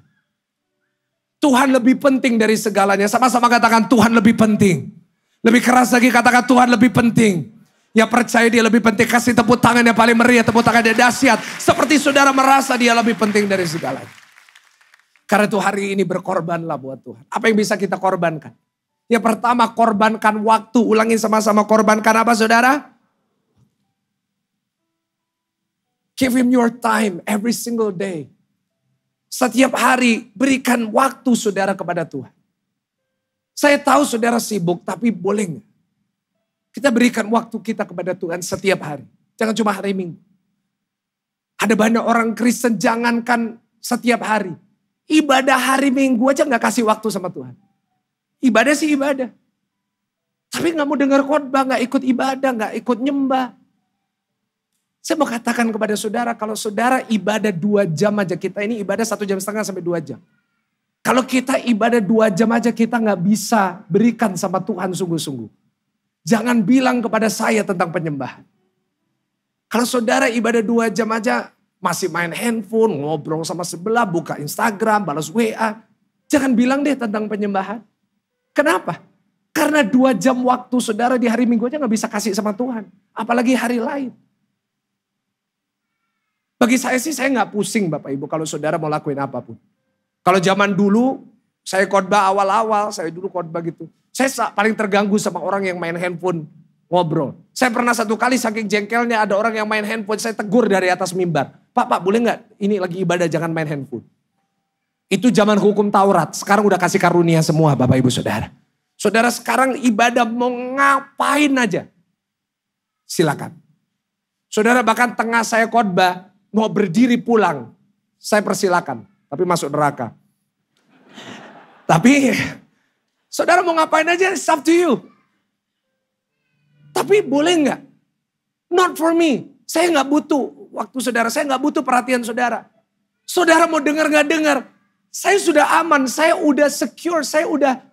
Tuhan lebih penting dari segalanya. Sama-sama katakan Tuhan lebih penting. Lebih keras lagi katakan Tuhan lebih penting. Ya percaya dia lebih penting. Kasih tepuk tangan yang paling meriah. Tepuk tangan yang dahsyat. Seperti saudara merasa dia lebih penting dari segalanya. Karena itu hari ini berkorbanlah buat Tuhan. Apa yang bisa kita korbankan? Yang pertama korbankan waktu. Ulangi sama-sama korbankan apa saudara? Give him your time every single day. Setiap hari berikan waktu saudara kepada Tuhan. Saya tahu saudara sibuk tapi boleh nggak? Kita berikan waktu kita kepada Tuhan setiap hari. Jangan cuma hari Minggu. Ada banyak orang Kristen jangankan setiap hari. Ibadah hari Minggu aja gak kasih waktu sama Tuhan. Ibadah sih ibadah. Tapi gak mau dengar khotbah, gak ikut ibadah, gak ikut nyembah. Saya mau katakan kepada saudara, kalau saudara ibadah 2 jam aja, kita ini ibadah 1,5 jam sampai 2 jam. Kalau kita ibadah 2 jam aja kita gak bisa berikan sama Tuhan sungguh-sungguh. Jangan bilang kepada saya tentang penyembahan. Kalau saudara ibadah 2 jam aja masih main handphone, ngobrol sama sebelah, buka Instagram, balas WA. Jangan bilang deh tentang penyembahan. Kenapa? Karena 2 jam waktu saudara di hari Minggu aja gak bisa kasih sama Tuhan. Apalagi hari lain. Bagi saya sih saya gak pusing Bapak Ibu kalau saudara mau lakuin apapun. Kalau zaman dulu saya khotbah awal-awal, saya dulu khotbah gitu. Saya paling terganggu sama orang yang main handphone ngobrol. Saya pernah satu kali saking jengkelnya ada orang yang main handphone, saya tegur dari atas mimbar. Pak boleh gak ini lagi ibadah jangan main handphone. Itu zaman hukum Taurat, sekarang udah kasih karunia semua Bapak Ibu Saudara. Saudara sekarang ibadah mau ngapain aja, silakan. Saudara bahkan tengah saya khotbah, mau berdiri pulang, saya persilakan, tapi masuk neraka. Tapi saudara mau ngapain aja, it's up to you. Tapi boleh nggak? Not for me. Saya nggak butuh waktu saudara, saya nggak butuh perhatian saudara. Saudara mau dengar nggak dengar, saya sudah aman, saya udah secure, saya udah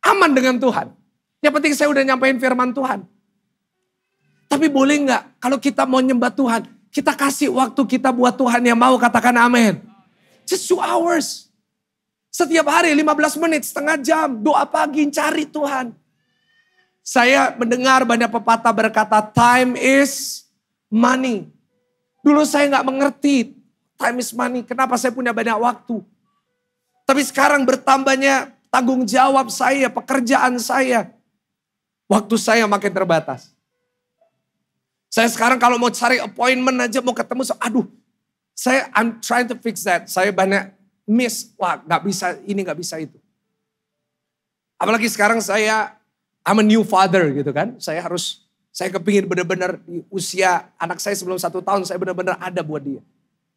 aman dengan Tuhan. Yang penting saya udah nyampein firman Tuhan. Tapi boleh nggak kalau kita mau nyembah Tuhan, kita kasih waktu kita buat Tuhan yang mau katakan amin. Just 2 hours. Setiap hari 15 menit, setengah jam, doa pagi, cari Tuhan. Saya mendengar banyak pepatah berkata, time is money. Dulu saya nggak mengerti, time is money. Kenapa saya punya banyak waktu? Tapi sekarang bertambahnya tanggung jawab saya, pekerjaan saya. Waktu saya makin terbatas. Saya sekarang kalau mau cari appointment aja, mau ketemu, I'm trying to fix that. Saya banyak miss, gak bisa ini, gak bisa itu. Apalagi sekarang I'm a new father gitu kan. Saya kepingin benar-benar di usia anak saya sebelum 1 tahun, saya benar-benar ada buat dia.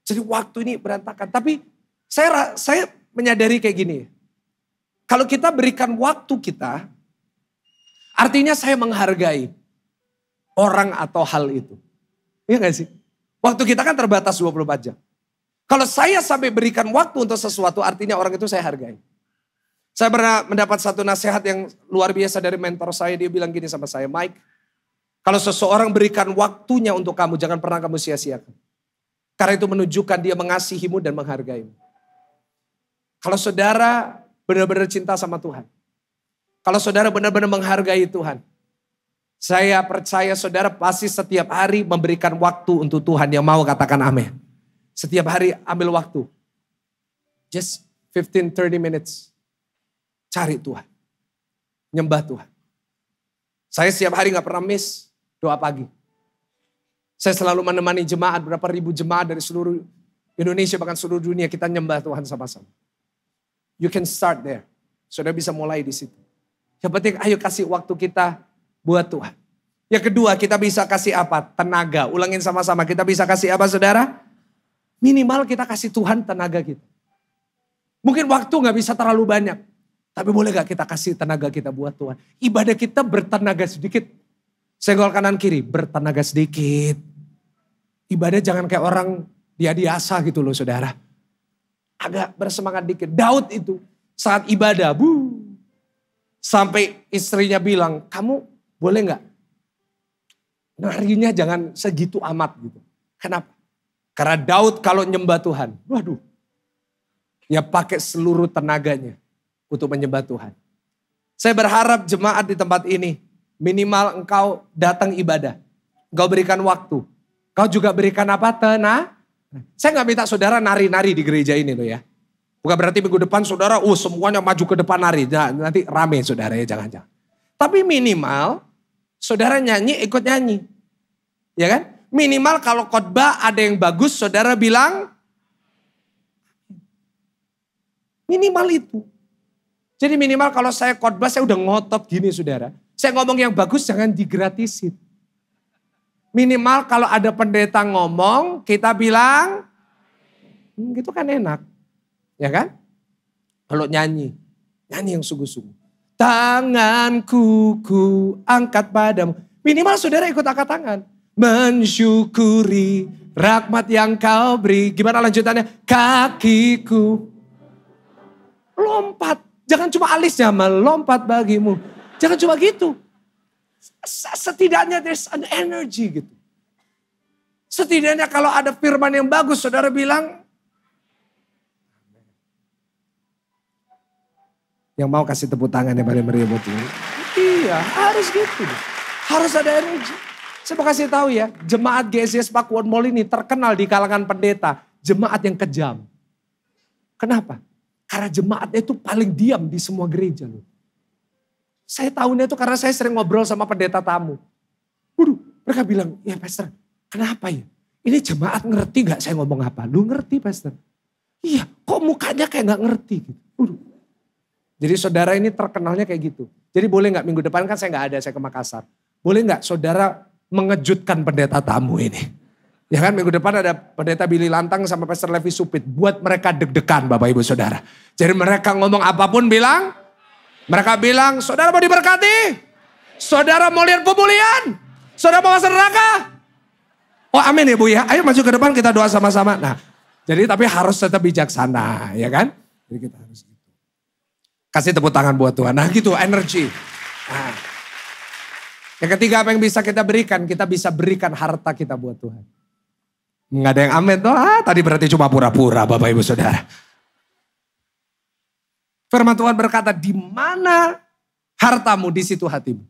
Jadi waktu ini berantakan. Tapi saya menyadari kayak gini. Kalau kita berikan waktu kita, artinya saya menghargai orang atau hal itu. Iya gak sih? Waktu kita kan terbatas 24 jam. Kalau saya sampai berikan waktu untuk sesuatu, artinya orang itu saya hargai. Saya pernah mendapat satu nasihat yang luar biasa dari mentor saya. Dia bilang gini sama saya, Mike, kalau seseorang berikan waktunya untuk kamu, jangan pernah kamu sia-siakan. Karena itu menunjukkan dia mengasihimu dan menghargaimu. Kalau saudara benar-benar cinta sama Tuhan. Kalau saudara benar-benar menghargai Tuhan. Saya percaya saudara pasti setiap hari memberikan waktu untuk Tuhan yang mau katakan amin. Setiap hari ambil waktu. Just 15-30 minutes. Cari Tuhan. Nyembah Tuhan. Saya setiap hari gak pernah miss doa pagi. Saya selalu menemani jemaat, berapa ribu jemaat dari seluruh Indonesia bahkan seluruh dunia. Kita nyembah Tuhan sama-sama. You can start there. Saudara bisa mulai di situ. Yang penting ayo kasih waktu kita buat Tuhan. Yang kedua kita bisa kasih apa? Tenaga. Ulangin sama-sama. Kita bisa kasih apa saudara? Minimal kita kasih Tuhan tenaga kita. Mungkin waktu gak bisa terlalu banyak. Tapi boleh gak kita kasih tenaga kita buat Tuhan. Ibadah kita bertenaga sedikit. Senggol kanan kiri, bertenaga sedikit. Ibadah jangan kayak orang diasa gitu loh saudara. Agak bersemangat dikit. Daud itu saat ibadah, sampai istrinya bilang, kamu boleh gak? Narinya jangan segitu amat gitu. Kenapa? Karena Daud kalau nyembah Tuhan, ya pakai seluruh tenaganya untuk menyembah Tuhan. Saya berharap jemaat di tempat ini, minimal engkau datang ibadah. Engkau berikan waktu. Kau juga berikan apa? Saya gak minta saudara nari-nari di gereja ini loh ya. Bukan berarti minggu depan saudara, semuanya maju ke depan nari. Nah, nanti rame saudara ya, jangan-jangan. Tapi minimal saudara nyanyi, ikut nyanyi. Ya kan? Minimal kalau khotbah ada yang bagus, saudara bilang minimal itu. Jadi minimal kalau saya khotbah saya udah ngotot gini saudara. Saya ngomong yang bagus jangan digratisin. Minimal kalau ada pendeta ngomong kita bilang gitu kan enak. Ya kan? Kalau nyanyi yang sungguh-sungguh. Tanganku ku angkat padamu. Minimal saudara ikut angkat tangan. Mensyukuri rahmat yang kau beri. Gimana lanjutannya? Kakiku lompat. Jangan cuma alisnya melompat bagimu. Jangan cuma gitu. Setidaknya there's an energy gitu. Setidaknya kalau ada firman yang bagus saudara bilang. Yang mau kasih tepuk tangan yang paling meriah buat ini. Iya, harus gitu. Harus ada energi. Saya mau kasih tahu ya, jemaat GSIS Pakuwon Mall ini terkenal di kalangan pendeta, jemaat yang kejam. Kenapa? Karena jemaatnya itu paling diam di semua gereja loh. Saya tahunya itu karena saya sering ngobrol sama pendeta tamu. Waduh, mereka bilang, ya pastor, kenapa ya? Ini jemaat ngerti gak saya ngomong apa? Lu ngerti pastor? Iya, kok mukanya kayak gak ngerti gitu. Waduh. Jadi saudara ini terkenalnya kayak gitu. Jadi boleh gak minggu depan kan saya gak ada, saya ke Makassar. Boleh gak saudara mengejutkan pendeta tamu ini? Ya kan minggu depan ada pendeta Billy Lantang sama Pastor Levi Supit. Buat mereka deg-degan Bapak Ibu Saudara. Jadi mereka ngomong apapun bilang. Mereka bilang saudara mau diberkati. Saudara mau lihat pemulihan. Saudara mau masuk neraka. Oh amin ya Bu ya. Ayo maju ke depan kita doa sama-sama. Nah jadi tapi harus tetap bijaksana ya kan. Jadi kita harus gitu. Kasih tepuk tangan buat Tuhan. Nah gitu energi. Nah. Yang ketiga apa yang bisa kita berikan? Kita bisa berikan harta kita buat Tuhan. Nggak ada yang amin tuh. Tadi berarti cuma pura-pura Bapak Ibu Saudara. Firman Tuhan berkata, di mana hartamu di situ hatimu.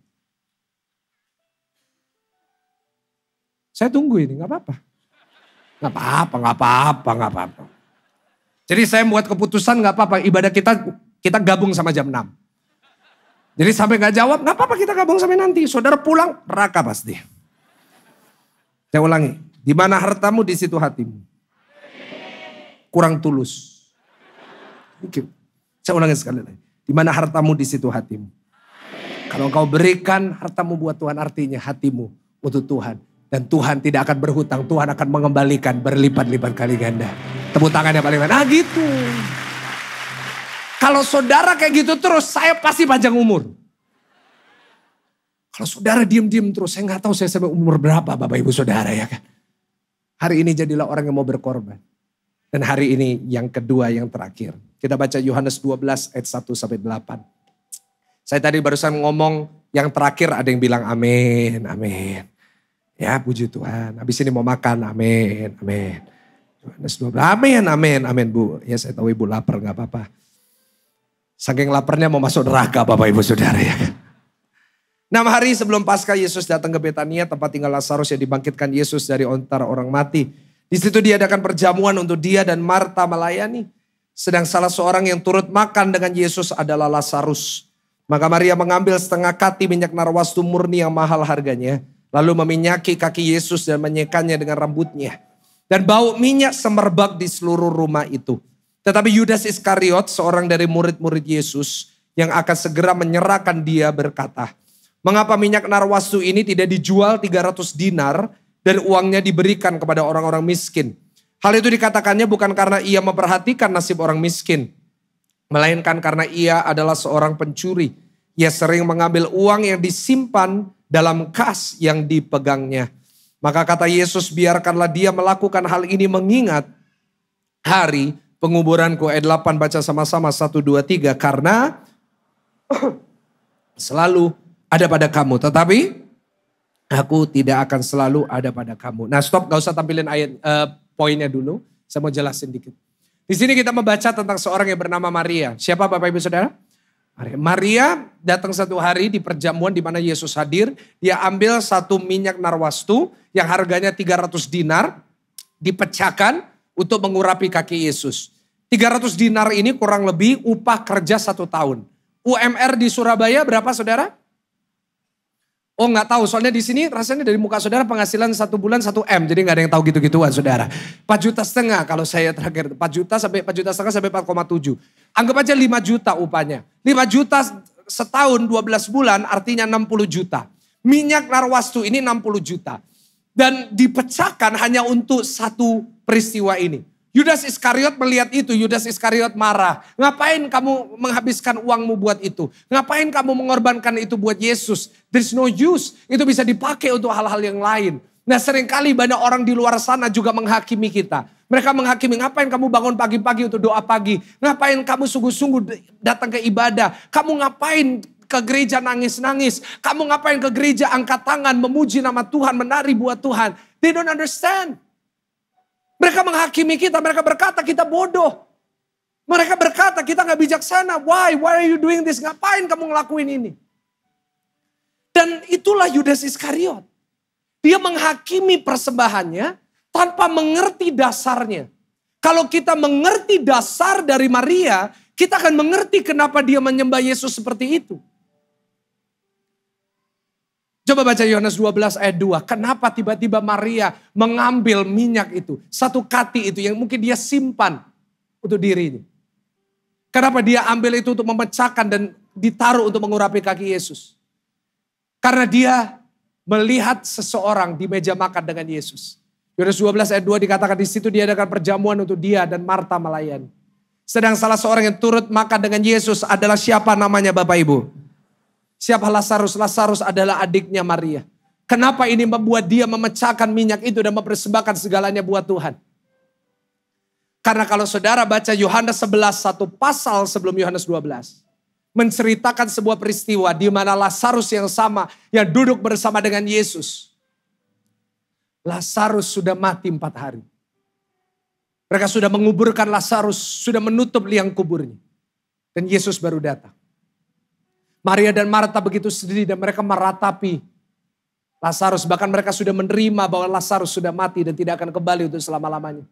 Saya tunggu ini, nggak apa-apa. Nggak apa-apa. Jadi saya buat keputusan nggak apa-apa. Ibadah kita gabung sama jam 6. Jadi sampai nggak jawab, nggak apa-apa kita gabung sampai nanti. Saudara pulang, neraka pasti. Saya ulangi. Di mana hartamu di situ hatimu. Kurang tulus. Oke. Saya ulangi sekali lagi. Di mana hartamu di situ hatimu. Kalau engkau berikan hartamu buat Tuhan artinya hatimu untuk Tuhan. Dan Tuhan tidak akan berhutang. Tuhan akan mengembalikan berlipat-lipat kali ganda. Tepuk tangannya paling ganda. Nah gitu. Kalau saudara kayak gitu terus saya pasti panjang umur. Kalau saudara diem-diem terus saya gak tahu saya sampai umur berapa Bapak Ibu Saudara ya kan. Hari ini jadilah orang yang mau berkorban. Dan hari ini yang kedua yang terakhir. Kita baca Yohanes 12 ayat 1 sampai 8. Saya tadi barusan ngomong yang terakhir ada yang bilang amin, amin. Ya puji Tuhan. Habis ini mau makan, amin, amin. Yohanes 12, amin, amin, amin Bu. Ya saya tahu Ibu lapar gak apa-apa. Saking laparnya mau masuk neraka Bapak Ibu Saudara ya. 6 hari sebelum Paskah Yesus datang ke Betania, tempat tinggal Lazarus yang dibangkitkan Yesus dari antara orang mati. Di situ diadakan perjamuan untuk dia dan Marta melayani. Sedang salah seorang yang turut makan dengan Yesus adalah Lazarus. Maka Maria mengambil setengah kati minyak narwastu murni yang mahal harganya. Lalu meminyaki kaki Yesus dan menyekannya dengan rambutnya. Dan bau minyak semerbak di seluruh rumah itu. Tetapi Yudas Iskariot, seorang dari murid-murid Yesus yang akan segera menyerahkan dia berkata, mengapa minyak narwastu ini tidak dijual 300 dinar dan uangnya diberikan kepada orang-orang miskin? Hal itu dikatakannya bukan karena ia memperhatikan nasib orang miskin, melainkan karena ia adalah seorang pencuri. Ia sering mengambil uang yang disimpan dalam kas yang dipegangnya. Maka kata Yesus, biarkanlah dia melakukan hal ini mengingat hari penguburanku. Ayat 8 baca sama-sama 1, 2, 3. Karena selalu ada pada kamu, tetapi aku tidak akan selalu ada pada kamu. Nah stop, gak usah tampilin ayat poinnya dulu. Saya mau jelasin dikit. Di sini kita membaca tentang seorang yang bernama Maria. Siapa Bapak Ibu Saudara? Maria datang satu hari di perjamuan di mana Yesus hadir. Dia ambil satu minyak narwastu yang harganya 300 dinar. Dipecahkan untuk mengurapi kaki Yesus. 300 dinar ini kurang lebih upah kerja 1 tahun. UMR di Surabaya berapa Saudara? Oh nggak tahu, soalnya di sini rasanya dari muka saudara penghasilan 1 bulan 1 M. Jadi nggak ada yang tahu gitu-gituan saudara. 4,5 juta kalau saya terakhir. 4 juta sampai 4,5 juta sampai 4,7. Anggap aja 5 juta upahnya. 5 juta setahun 12 bulan artinya 60 juta. Minyak narwastu ini 60 juta. Dan dipecahkan hanya untuk satu peristiwa ini. Yudas Iskariot melihat itu, Yudas Iskariot marah. Ngapain kamu menghabiskan uangmu buat itu? Ngapain kamu mengorbankan itu buat Yesus? There's no use. Itu bisa dipakai untuk hal-hal yang lain. Nah seringkali banyak orang di luar sana juga menghakimi kita. Mereka menghakimi, ngapain kamu bangun pagi-pagi untuk doa pagi? Ngapain kamu sungguh-sungguh datang ke ibadah? Kamu ngapain ke gereja nangis-nangis? Kamu ngapain ke gereja angkat tangan, memuji nama Tuhan, menari buat Tuhan? They don't understand. Mereka menghakimi kita, mereka berkata kita bodoh. Mereka berkata kita gak bijaksana. Why are you doing this? Ngapain kamu ngelakuin ini? Dan itulah Yudas Iskariot. Dia menghakimi persembahannya tanpa mengerti dasarnya. Kalau kita mengerti dasar dari Maria, kita akan mengerti kenapa dia menyembah Yesus seperti itu. Coba baca Yohanes 12 ayat 2. Kenapa tiba-tiba Maria mengambil minyak itu. Satu kati itu yang mungkin dia simpan untuk dirinya. Kenapa dia ambil itu untuk memecahkan dan ditaruh untuk mengurapi kaki Yesus. Karena dia melihat seseorang di meja makan dengan Yesus. Yohanes 12 ayat 2 dikatakan di situ diadakan perjamuan untuk dia dan Marta melayani. Sedang salah seorang yang turut makan dengan Yesus adalah siapa namanya Bapak Ibu? Siapa Lazarus? Lazarus adalah adiknya Maria. Kenapa ini membuat dia memecahkan minyak itu dan mempersembahkan segalanya buat Tuhan? Karena kalau saudara baca Yohanes 11, satu pasal sebelum Yohanes 12. Menceritakan sebuah peristiwa di mana Lazarus yang sama yang duduk bersama dengan Yesus. Lazarus sudah mati 4 hari. Mereka sudah menguburkan Lazarus, sudah menutup liang kuburnya. Dan Yesus baru datang. Maria dan Marta begitu sedih dan mereka meratapi Lazarus. Bahkan mereka sudah menerima bahwa Lazarus sudah mati dan tidak akan kembali untuk selama-lamanya.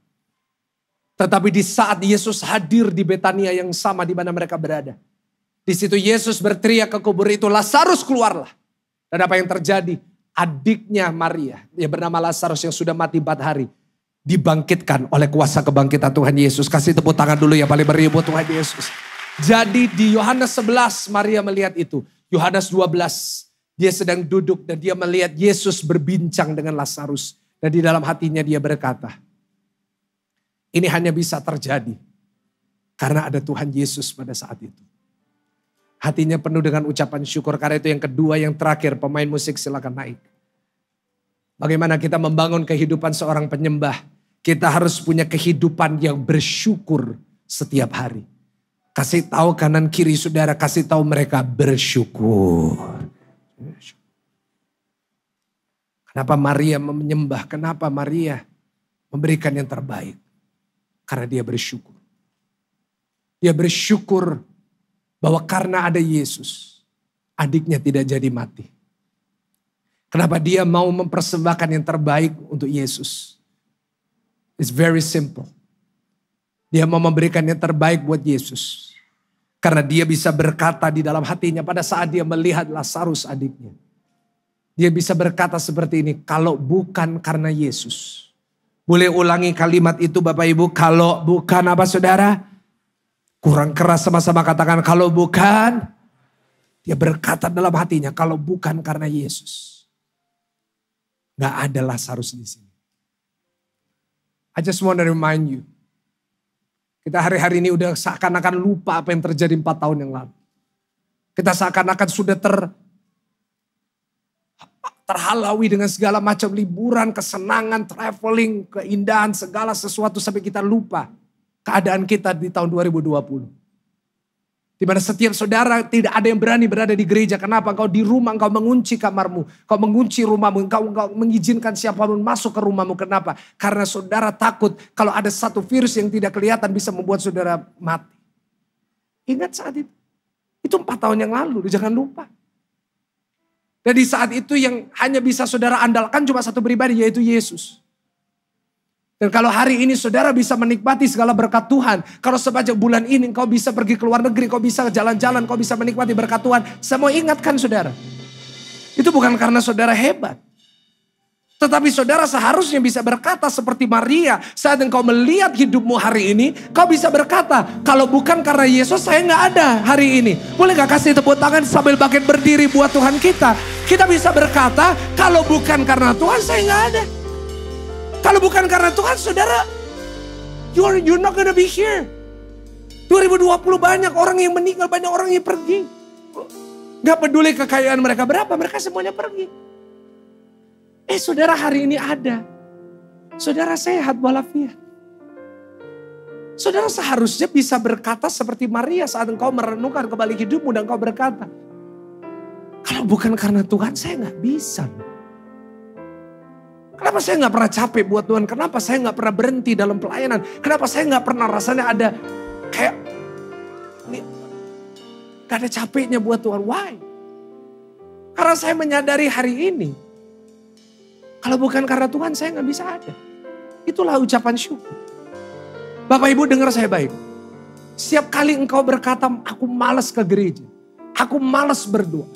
Tetapi di saat Yesus hadir di Betania yang sama di mana mereka berada. Di situ Yesus berteriak ke kubur itu, Lazarus keluarlah. Dan apa yang terjadi? Adiknya Maria, yang bernama Lazarus yang sudah mati 4 hari. Dibangkitkan oleh kuasa kebangkitan Tuhan Yesus. Kasih tepuk tangan dulu ya paling meriah buat Tuhan Yesus. Jadi di Yohanes 11 Maria melihat itu. Yohanes 12 dia sedang duduk dan dia melihat Yesus berbincang dengan Lazarus. Dan di dalam hatinya dia berkata, ini hanya bisa terjadi karena ada Tuhan Yesus pada saat itu. Hatinya penuh dengan ucapan syukur. Karena itu yang kedua, yang terakhir, pemain musik silakan naik. Bagaimana kita membangun kehidupan seorang penyembah. Kita harus punya kehidupan yang bersyukur setiap hari. Kasih tahu kanan kiri saudara, kasih tahu mereka bersyukur. Kenapa Maria menyembah? Kenapa Maria memberikan yang terbaik? Karena dia bersyukur. Dia bersyukur bahwa karena ada Yesus, adiknya tidak jadi mati. Kenapa dia mau mempersembahkan yang terbaik untuk Yesus? It's very simple. Dia mau memberikan yang terbaik buat Yesus. Karena dia bisa berkata di dalam hatinya pada saat dia melihat Lazarus adiknya. Dia bisa berkata seperti ini, kalau bukan karena Yesus. Boleh ulangi kalimat itu Bapak Ibu, kalau bukan apa saudara? Kurang keras sama-sama katakan kalau bukan. Dia berkata dalam hatinya kalau bukan karena Yesus. Gak ada Lazarus di sini. I just want to remind you. Kita hari-hari ini udah seakan-akan lupa apa yang terjadi 4 tahun yang lalu. Kita seakan-akan sudah terhalaui dengan segala macam liburan, kesenangan, traveling, keindahan, segala sesuatu sampai kita lupa keadaan kita di tahun 2020. Di mana setiap saudara tidak ada yang berani berada di gereja. Kenapa? Engkau di rumah, engkau mengunci kamarmu. Engkau mengunci rumahmu. Engkau mengizinkan siapapun masuk ke rumahmu. Kenapa? Karena saudara takut kalau ada satu virus yang tidak kelihatan bisa membuat saudara mati. Ingat saat itu. Itu 4 tahun yang lalu. Jangan lupa. Dan di saat itu yang hanya bisa saudara andalkan cuma satu pribadi, yaitu Yesus. Dan kalau hari ini saudara bisa menikmati segala berkat Tuhan. Kalau sepanjang bulan ini kau bisa pergi ke luar negeri, kau bisa jalan-jalan, kau bisa menikmati berkat Tuhan. Saya mau ingatkan saudara. Itu bukan karena saudara hebat. Tetapi saudara seharusnya bisa berkata seperti Maria. Saat engkau melihat hidupmu hari ini, kau bisa berkata, kalau bukan karena Yesus saya gak ada hari ini. Boleh gak kasih tepuk tangan sambil bangkit berdiri buat Tuhan kita. Kita bisa berkata, kalau bukan karena Tuhan saya gak ada. Kalau bukan karena Tuhan, saudara, you're not gonna be here. 2020 banyak orang yang meninggal, banyak orang yang pergi. Gak peduli kekayaan mereka berapa, mereka semuanya pergi. Saudara hari ini ada. Saudara sehat walafiat. Saudara seharusnya bisa berkata seperti Maria saat engkau merenungkan kembali hidupmu dan engkau berkata, kalau bukan karena Tuhan saya gak bisa. Kenapa saya gak pernah capek buat Tuhan? Kenapa saya gak pernah berhenti dalam pelayanan? Kenapa saya gak pernah rasanya ada kayak gak ada capeknya buat Tuhan? Why? Karena saya menyadari hari ini, kalau bukan karena Tuhan saya nggak bisa ada. Itulah ucapan syukur. Bapak Ibu dengar saya baik. Setiap kali engkau berkata, aku malas ke gereja. Aku malas berdoa.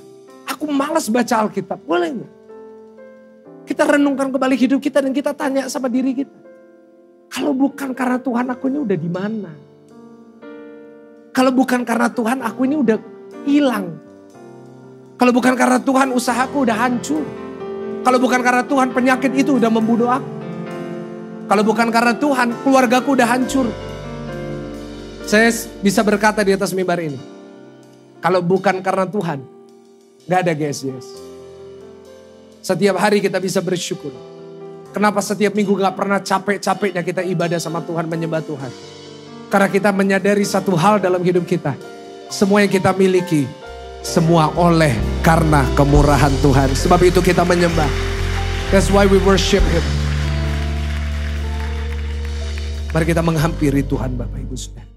Aku malas baca Alkitab. Boleh nggak? Kita renungkan kembali hidup kita dan kita tanya sama diri kita. Kalau bukan karena Tuhan aku ini udah di mana? Kalau bukan karena Tuhan aku ini udah hilang. Kalau bukan karena Tuhan usahaku udah hancur. Kalau bukan karena Tuhan penyakit itu udah membunuh aku. Kalau bukan karena Tuhan keluargaku udah hancur. Saya bisa berkata di atas mimbar ini. Kalau bukan karena Tuhan, gak ada GSJS. Setiap hari kita bisa bersyukur. Kenapa setiap minggu gak pernah capek-capeknya kita ibadah sama Tuhan, menyembah Tuhan. Karena kita menyadari satu hal dalam hidup kita. Semua yang kita miliki, semua oleh karena kemurahan Tuhan. Sebab itu kita menyembah. That's why we worship Him. Mari kita menghampiri Tuhan Bapak Ibu Saudara.